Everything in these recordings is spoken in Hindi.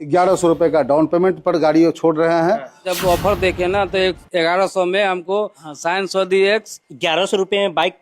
1100 रुपए का डाउन पेमेंट पर गाड़ी छोड़ रहे हैं। जब ऑफर देखे ना तो 1100 में हमको साइन 100 DX 1100 रुपए में बाइक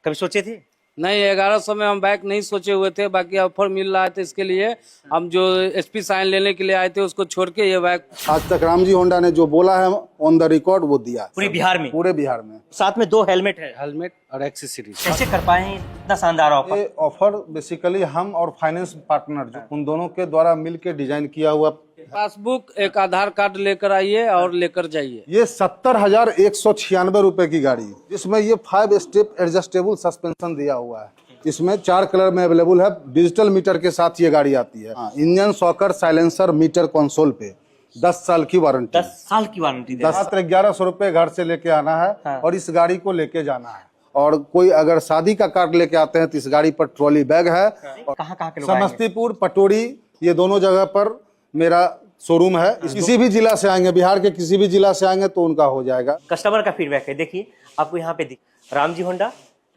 कभी सोचे थे? नहीं, 1100 में हम बाइक नहीं सोचे हुए थे, बाकी ऑफर मिल रहा था, इसके लिए हम जो SP साइन लेने के लिए आए थे उसको छोड़ के ये बाइक। आज तक रामजी होंडा ने जो बोला है ऑन द रिकॉर्ड वो दिया पूरे बिहार में? पूरे बिहार में। साथ में 2 हेलमेट है। हेलमेट और एक्सेसरीज। कैसे कर पाए इतना शानदार ऑफर? ये ऑफर बेसिकली हम और फाइनेंस पार्टनर जो उन दोनों के द्वारा मिलकर डिजाइन किया हुआ। पासबुक, एक आधार कार्ड लेकर आइए और लेकर जाइए। ये 70,196 रुपए की गाड़ी, जिसमें ये 5 स्टेप एडजस्टेबल सस्पेंशन दिया हुआ है। इसमें 4 कलर में अवेलेबल है। डिजिटल मीटर के साथ ये गाड़ी आती है। Engine, shocker, silencer, meter console पे 10 साल की वारंटी। 10 साल की वारंटी। मात्र 1100 रुपए घर से लेके आना है और इस गाड़ी को लेके जाना है। और कोई अगर शादी का कार्ड लेके आते हैं तो इस गाड़ी पर ट्रॉली बैग है। कहाँ के लोग आएंगे? समस्तीपुर, पटोरी, ये दोनों जगह पर मेरा शोरूम है। किसी भी जिला से आएंगे, बिहार के किसी भी जिला से आएंगे तो उनका हो जाएगा। कस्टमर का फीडबैक है, देखिए आपको यहाँ पे रामजी होंडा,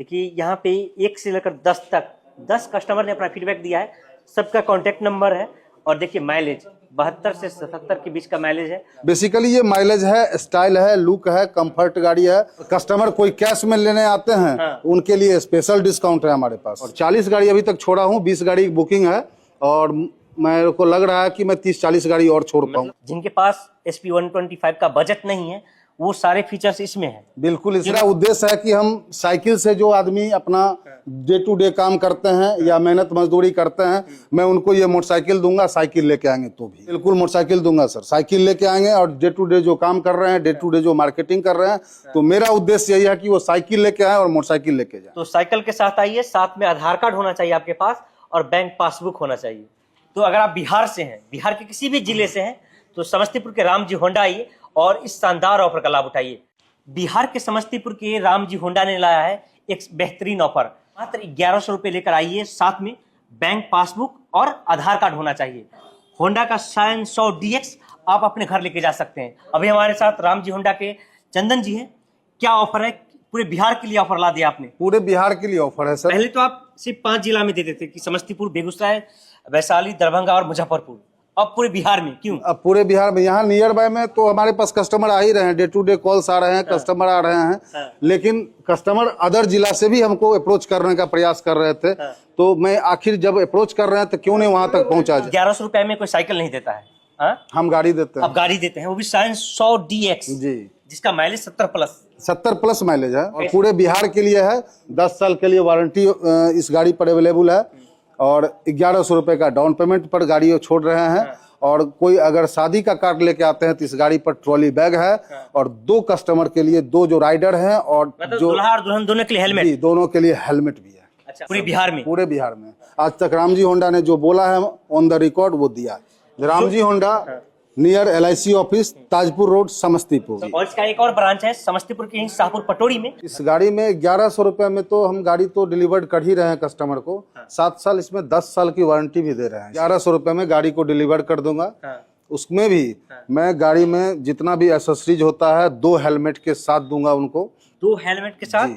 देखिए यहाँ पे 1 से लेकर 10 तक 10 कस्टमर ने अपना फीडबैक दिया है। सबका कॉन्टेक्ट नंबर है और देखिए माइलेज 72 से 77 के बीच का माइलेज है। बेसिकली ये माइलेज है, स्टाइल है, लुक है, कंफर्ट गाड़ी है। कस्टमर कोई कैश में लेने आते हैं उनके लिए स्पेशल डिस्काउंट है हमारे पास। और 40 गाड़ी अभी तक छोड़ा हूँ, 20 गाड़ी की बुकिंग है और मेरे को लग रहा है कि मैं 30-40 गाड़ी और छोड़ पाऊँ। जिनके पास SP 125 का बजट नहीं है वो सारे फीचर्स इसमें हैं। बिल्कुल, इसका उद्देश्य है कि हम साइकिल से जो आदमी अपना डे टू डे काम करते हैं या मेहनत मजदूरी करते हैं, मैं उनको ये मोटरसाइकिल दूंगा। साइकिल लेके आएंगे तो भी बिल्कुल मोटरसाइकिल दूंगा सर। साइकिल लेके आएंगे और डे टू डे जो काम कर रहे हैं, डे टू डे जो मार्केटिंग कर रहे हैं, तो मेरा उद्देश्य यही है कि वो साइकिल लेके आए और मोटरसाइकिल लेके जाए। तो साइकिल के साथ आइए, साथ में आधार कार्ड होना चाहिए आपके पास और बैंक पासबुक होना चाहिए। तो अगर आप बिहार से हैं, बिहार के किसी भी जिले से हैं, तो समस्तीपुर के रामजी होंडा आइए और इस शानदार ऑफर का लाभ उठाइए। बिहार के समस्तीपुर के रामजी होंडा ने लाया है एक बेहतरीन ऑफर। मात्र 1100 रुपए लेकर आइए, साथ में बैंक पासबुक और आधार कार्ड होना चाहिए। होंडा का साइन 100 DX आप अपने घर लेके जा सकते हैं। अभी हमारे साथ रामजी होंडा के चंदन जी हैं। क्या ऑफर है? पूरे बिहार के लिए ऑफर ला दिया आपने। पूरे बिहार के लिए ऑफर है सर। पहले तो आप सिर्फ 5 जिला में देते थे कि समस्तीपुर, बेगूसराय, वैशाली, दरभंगा और मुजफ्फरपुर। अब पूरे बिहार में क्यों? अब पूरे बिहार में, यहाँ नियर बाय में तो हमारे पास कस्टमर आ ही रहे हैं, डे टू डे कॉल्स आ रहे हैं, कस्टमर आ रहे हैं। लेकिन कस्टमर अदर जिला से भी हमको अप्रोच करने का प्रयास कर रहे थे। तो मैं आखिर जब अप्रोच कर रहे हैं तो क्यों नहीं वहां तक पहुंचा जाए। 1100 रुपए में कोई साइकिल नहीं देता है। हम गाड़ी देते हैं। अब गाड़ी देते हैं, वो भी साइन 100 DX जी, जिसका माइलेज 70 प्लस माइलेज है और पूरे बिहार के लिए है। 10 साल के लिए वारंटी इस गाड़ी पर अवेलेबल है और 1100 रुपए का डाउन पेमेंट पर गाड़ी छोड़ रहे हैं। और कोई अगर शादी का कार्ड लेके आते हैं तो इस गाड़ी पर ट्रॉली बैग है और 2 कस्टमर के लिए 2 जो राइडर हैं और मतलब जो दुल्हा और दुल्हन दोनों के लिए हेलमेट। दोनों के लिए हेलमेट भी है। अच्छा, पूरे बिहार में? पूरे बिहार में। आज तक रामजी होंडा ने जो बोला है ऑन द रिकॉर्ड वो दिया। Ramji Honda near LIC office, Tajpur road, Samastipur. और इसका एक और ब्रांच है समस्तीपुर के ही शाहपुर पटोरी में। इस गाड़ी में 1100 रुपए में तो हम गाड़ी तो डिलीवर्ड कर ही रहे हैं कस्टमर को। 7 साल इसमें 10 साल की वारंटी भी दे रहे हैं। 1100 रुपए में गाड़ी को डिलीवर कर दूंगा। उसमें भी मैं गाड़ी में जितना भी एसेसरीज होता है 2 हेलमेट के साथ दूंगा उनको। 2 हेलमेट के साथ?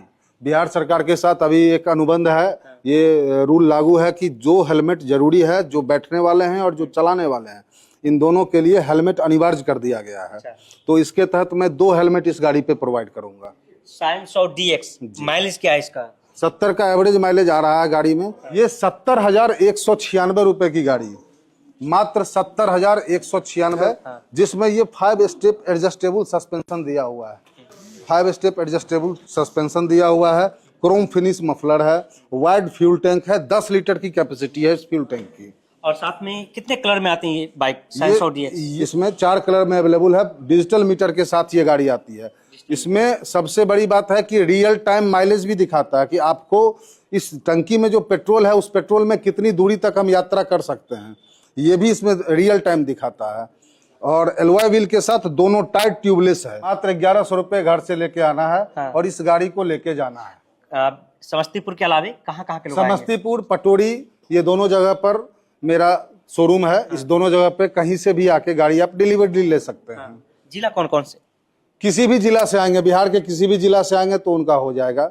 बिहार सरकार के साथ अभी एक अनुबंध है। ये रूल लागू है कि जो हेलमेट जरूरी है, जो बैठने वाले हैं और जो चलाने वाले हैं, इन दोनों के लिए हेलमेट अनिवार्य कर दिया गया है। तो इसके तहत मैं 2 हेलमेट इस गाड़ी पे प्रोवाइड करूंगा। साइन 100 DX माइलेज क्या है इसका? 70 का एवरेज माइलेज आ रहा है गाड़ी में। ये 70,196 रुपए की गाड़ी, मात्र 70,196, जिसमें ये 5 स्टेप एडजस्टेबल सस्पेंशन दिया हुआ है। 5 स्टेप एडजस्टेबल सस्पेंशन दिया हुआ है। क्रोम फिनिश मफलर है। वाइड फ्यूल टैंक है। 10 लीटर की कैपेसिटी है इस फ्यूल टैंक की। और साथ में कितने कलर में आती है ये बाइक साइन 100 DX? इसमें 4 कलर में अवेलेबल है। डिजिटल मीटर के साथ ये गाड़ी आती है। इसमें सबसे बड़ी बात है कि रियल टाइम माइलेज भी दिखाता है कि आपको इस टंकी में जो पेट्रोल है उस पेट्रोल में कितनी दूरी तक हम यात्रा कर सकते हैं, ये भी इसमें रियल टाइम दिखाता है। और एलॉय व्हील के साथ दोनों टाइट ट्यूबलेस है। मात्र 1100 रुपए घर से लेके आना है और इस गाड़ी को लेके जाना है। समस्तीपुर के अलावे कहाँ के लोग? समस्तीपुर, पटोरी, ये दोनों जगह पर मेरा शोरूम है। इस दोनों जगह पे कहीं से भी आके गाड़ी आप डिलीवरी ले सकते हैं। जिला कौन कौन से? किसी भी जिला से आएंगे, बिहार के किसी भी जिला से आएंगे तो उनका हो जाएगा।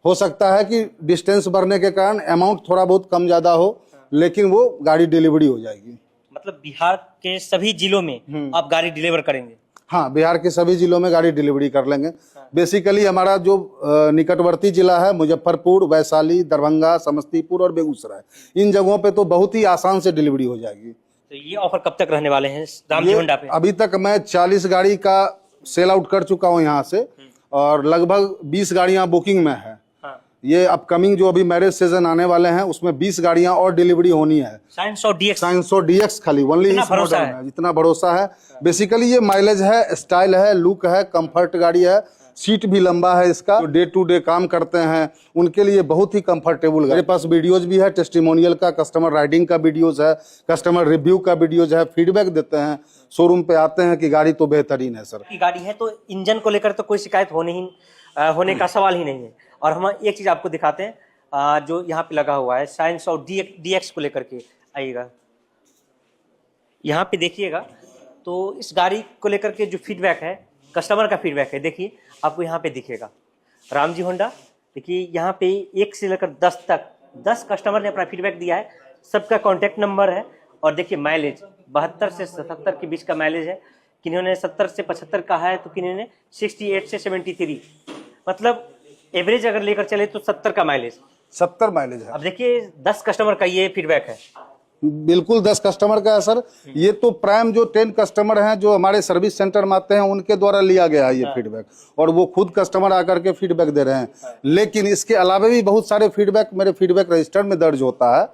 हो सकता है कि डिस्टेंस बढ़ने के कारण अमाउंट थोड़ा बहुत कम ज्यादा हो, लेकिन वो गाड़ी डिलीवरी हो जाएगी। मतलब बिहार के सभी जिलों में आप गाड़ी डिलीवर करेंगे? हाँ, बिहार के सभी जिलों में गाड़ी डिलीवरी कर लेंगे। बेसिकली हमारा जो निकटवर्ती जिला है मुजफ्फरपुर, वैशाली, दरभंगा, समस्तीपुर और बेगूसराय, इन जगहों पे तो बहुत ही आसान से डिलीवरी हो जाएगी। तो ये ऑफर कब तक रहने वाले हैं रामजी होंडा पे? अभी तक मैं 40 गाड़ी का सेल आउट कर चुका हूँ यहाँ से, और लगभग 20 गाड़ियाँ बुकिंग में है। हाँ। ये अपकमिंग जो अभी मैरिज सीजन आने वाले हैं उसमें 20 गाड़ियां और डिलीवरी होनी है। साइंस और डीएक्स, साइंस और डीएक्स खाली ओनली इस मॉडल में, जितना भरोसा है। बेसिकली ये माइलेज है, स्टाइल है, लुक है, कंफर्ट गाड़ी है, सीट भी लंबा है इसका। जो डे टू डे काम करते हैं उनके लिए बहुत ही कंफर्टेबल। मेरे पास वीडियोज भी है, टेस्टिमोनियल का, कस्टमर राइडिंग का वीडियोज है, कस्टमर रिव्यू का वीडियोज है, फीडबैक देते हैं, शोरूम पे आते हैं कि गाड़ी तो बेहतरीन है सर। की गाड़ी है तो इंजन को लेकर तो कोई शिकायत होने का सवाल ही नहीं है। और हम एक चीज आपको दिखाते हैं जो यहाँ पे लगा हुआ है साइंस और डीएक्स को लेकर के। आइएगा यहाँ पे देखिएगा, तो इस गाड़ी को लेकर के जो फीडबैक है, कस्टमर का फीडबैक है, देखिए आपको यहाँ पे दिखेगा रामजी होंडा। देखिए यहाँ पे 1 से लेकर 10 तक 10 कस्टमर ने अपना फीडबैक दिया है, सबका कॉन्टैक्ट नंबर है। और देखिए माइलेज 72 से 77 के बीच का माइलेज है, किन्होंने 70 से 75 कहा है, तो किन्होंने 68 से 73, मतलब एवरेज अगर लेकर चले तो 70 का माइलेज, 70 माइलेज है। अब देखिए 10 कस्टमर का ये फीडबैक है। बिल्कुल 10 कस्टमर का है सर। ये तो प्राइम जो 10 कस्टमर हैं जो हमारे सर्विस सेंटर में आते हैं उनके द्वारा लिया गया है ये फीडबैक, और वो खुद कस्टमर आकर के फीडबैक दे रहे हैं। लेकिन इसके अलावा भी बहुत सारे फीडबैक मेरे फीडबैक रजिस्टर में दर्ज होता है,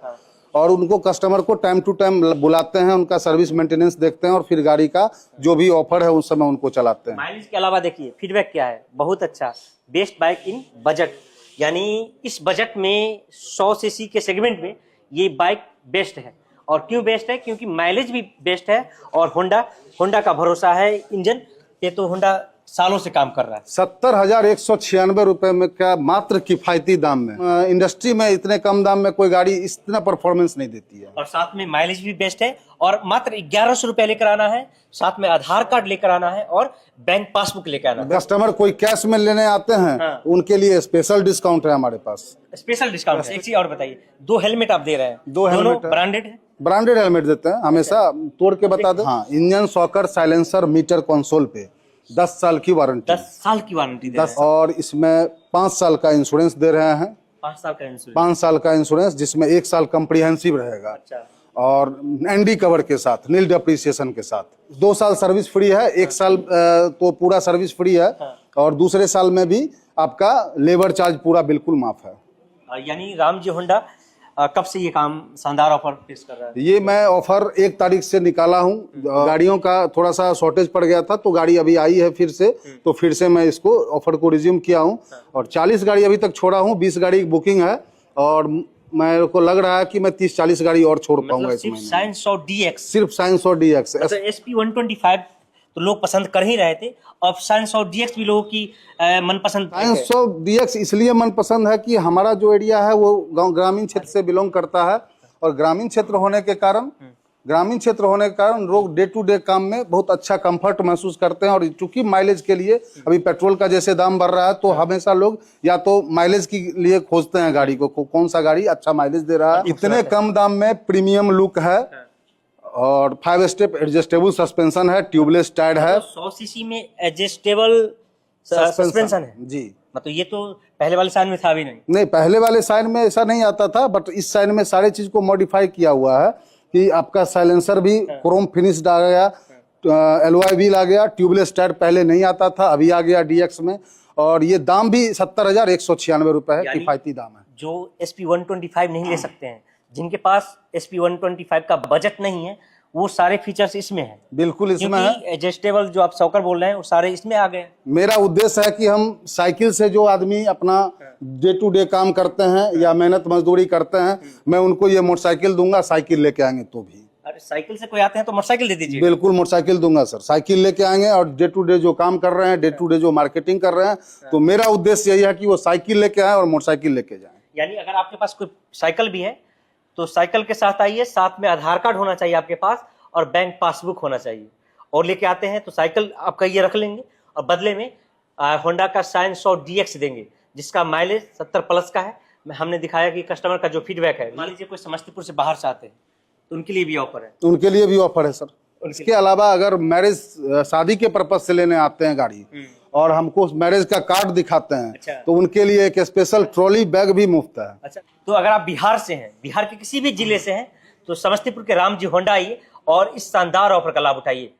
और उनको कस्टमर को टाइम टू टाइम बुलाते हैं, उनका सर्विस मेंटेनेंस देखते हैं, और फिर गाड़ी का जो भी ऑफर है उस समय उनको चलाते हैं। माइलेज के अलावा देखिए फीडबैक क्या है, बहुत अच्छा, बेस्ट बाइक इन बजट, यानी इस बजट में 100 सीसी के सेगमेंट में ये बाइक बेस्ट है। और क्यों बेस्ट है? क्योंकि माइलेज भी बेस्ट है, और होंडा का भरोसा है इंजन पे, तो होंडा सालों से काम कर रहा है। 70,196 रुपए में क्या, मात्र किफायती दाम में। इंडस्ट्री में इतने कम दाम में कोई गाड़ी इतना परफॉर्मेंस नहीं देती है, और साथ में माइलेज भी बेस्ट है। और मात्र 1100 रुपए लेकर आना है, साथ में आधार कार्ड लेकर आना है और बैंक पासबुक लेकर आना है। कस्टमर कोई कैश में लेने आते हैं उनके लिए स्पेशल डिस्काउंट है हमारे पास। स्पेशल डिस्काउंट है। एक चीज और बताइए, 2 हेलमेट आप दे रहे हैं, दो हेलमेट ब्रांडेड है? ब्रांडेड हेलमेट देते हैं हमेशा, तोड़ के बता दें। हाँ, engine, shocker, silencer, meter console पे 10 साल की वारंटी। 10 साल की वारंटी दे 10, और इसमें 5 साल का इंश्योरेंस दे रहे हैं। 5 साल का इंश्योरेंस, 5 साल का इंश्योरेंस, जिसमें 1 साल कम्प्रीहेंसिव रहेगा। अच्छा। और एनडी कवर के साथ, नील डेप्रिसिएशन के साथ। 2 साल सर्विस फ्री है, 1 साल तो पूरा सर्विस फ्री है, और दूसरे साल में भी आपका लेबर चार्ज पूरा बिल्कुल माफ है। यानी रामजी होंडा कब से ये काम शानदार ऑफर पेश कर रहा है? ये मैं ऑफर 1 तारीख से निकाला हूँ। गाड़ियों का थोड़ा सा शॉर्टेज पड़ गया था, तो गाड़ी अभी आई है फिर से, तो फिर से मैं इसको ऑफर को रिज्यूम किया हूँ। और 40 गाड़ी अभी तक छोड़ा हूँ, 20 गाड़ी की बुकिंग है, और मेरे को लग रहा है कि मैं 30-40 गाड़ी और छोड़ पाऊंगा इस महीने। साइंस और डीएक्स, सिर्फ साइंस और डीएक्स। SP 125 तो लोग पसंद कर ही रहे थे, अब साइंस और डीएक्स भी लोगों की मनपसंद। साइंस और डीएक्स इसलिए मनपसंद है कि हमारा जो एरिया है वो ग्रामीण क्षेत्र से बिलोंग करता है, और ग्रामीण क्षेत्र होने के कारण लोग डे टू डे काम में बहुत अच्छा कंफर्ट महसूस करते हैं। और चूंकि माइलेज के लिए अभी पेट्रोल का जैसे दाम बढ़ रहा है, तो हमेशा लोग या तो माइलेज के लिए खोजते हैं गाड़ी को, कौन सा गाड़ी अच्छा माइलेज दे रहा है। इतने कम दाम में प्रीमियम लुक है, और 5 स्टेप एडजस्टेबल सस्पेंशन है, ट्यूबलेस टायर है, 100 सीसी में एडजस्टेबल सस्पेंशन है जी। मतलब ये तो पहले वाले साइन में था भी नहीं। पहले वाले साइन में ऐसा नहीं आता था, बट इस साइन में सारे चीज को मॉडिफाई किया हुआ है कि आपका साइलेंसर भी क्रोम फिनिश्ड आ गया, एलॉय व्हील आ गया, ट्यूबलेस टायर पहले नहीं आता था, अभी आ गया डीएक्स में। और ये दाम भी 70,196 रुपए है, किफायती दाम है। जो SP 125 नहीं ले सकते हैं, जिनके पास SP 125 का बजट नहीं है, वो सारे फीचर्स इसमें हैं। बिल्कुल इसमें है। एडजस्टेबल जो आप शॉकर बोल रहे हैं वो सारे इसमें आ गए। मेरा उद्देश्य है कि हम साइकिल से जो आदमी अपना डे टू डे काम करते हैं या मेहनत मजदूरी करते हैं, मैं उनको ये मोटरसाइकिल दूंगा, साइकिल लेके आएंगे तो भी। अरे साइकिल से कोई आते हैं तो मोटरसाइकिल दे दीजिए। बिल्कुल मोटरसाइकिल दूंगा सर, साइकिल लेके आएंगे, और डे टू डे जो काम कर रहे हैं, डे टू डे जो मार्केटिंग कर रहे हैं, तो मेरा उद्देश्य यही है कि वो साइकिल लेके आए और मोटरसाइकिल लेके जाए। यानी अगर आपके पास कोई साइकिल भी है तो साइकिल के साथ आइए, साथ में आधार कार्ड होना चाहिए आपके पास, और बैंक पासबुक होना चाहिए, और लेके आते हैं तो साइकिल आपका ये रख लेंगे, और बदले में होंडा का साइंस और डीएक्स देंगे, जिसका माइलेज 70 प्लस का है। हमने दिखाया कि कस्टमर का जो फीडबैक है, मान लीजिए कोई समस्तीपुर से बाहर से आते हैं, तो उनके लिए भी ऑफर है। उनके लिए भी ऑफर है सर। इसके अलावा अगर मैरिज शादी के पर्पज से लेने आते हैं गाड़ी और हमको मैरिज का कार्ड दिखाते हैं, अच्छा। तो उनके लिए एक स्पेशल ट्रॉली बैग भी मुफ्त है। अच्छा, तो अगर आप बिहार से हैं, बिहार के किसी भी जिले से हैं, तो समस्तीपुर के राम जी होंडा आइए और इस शानदार ऑफर का लाभ उठाइए।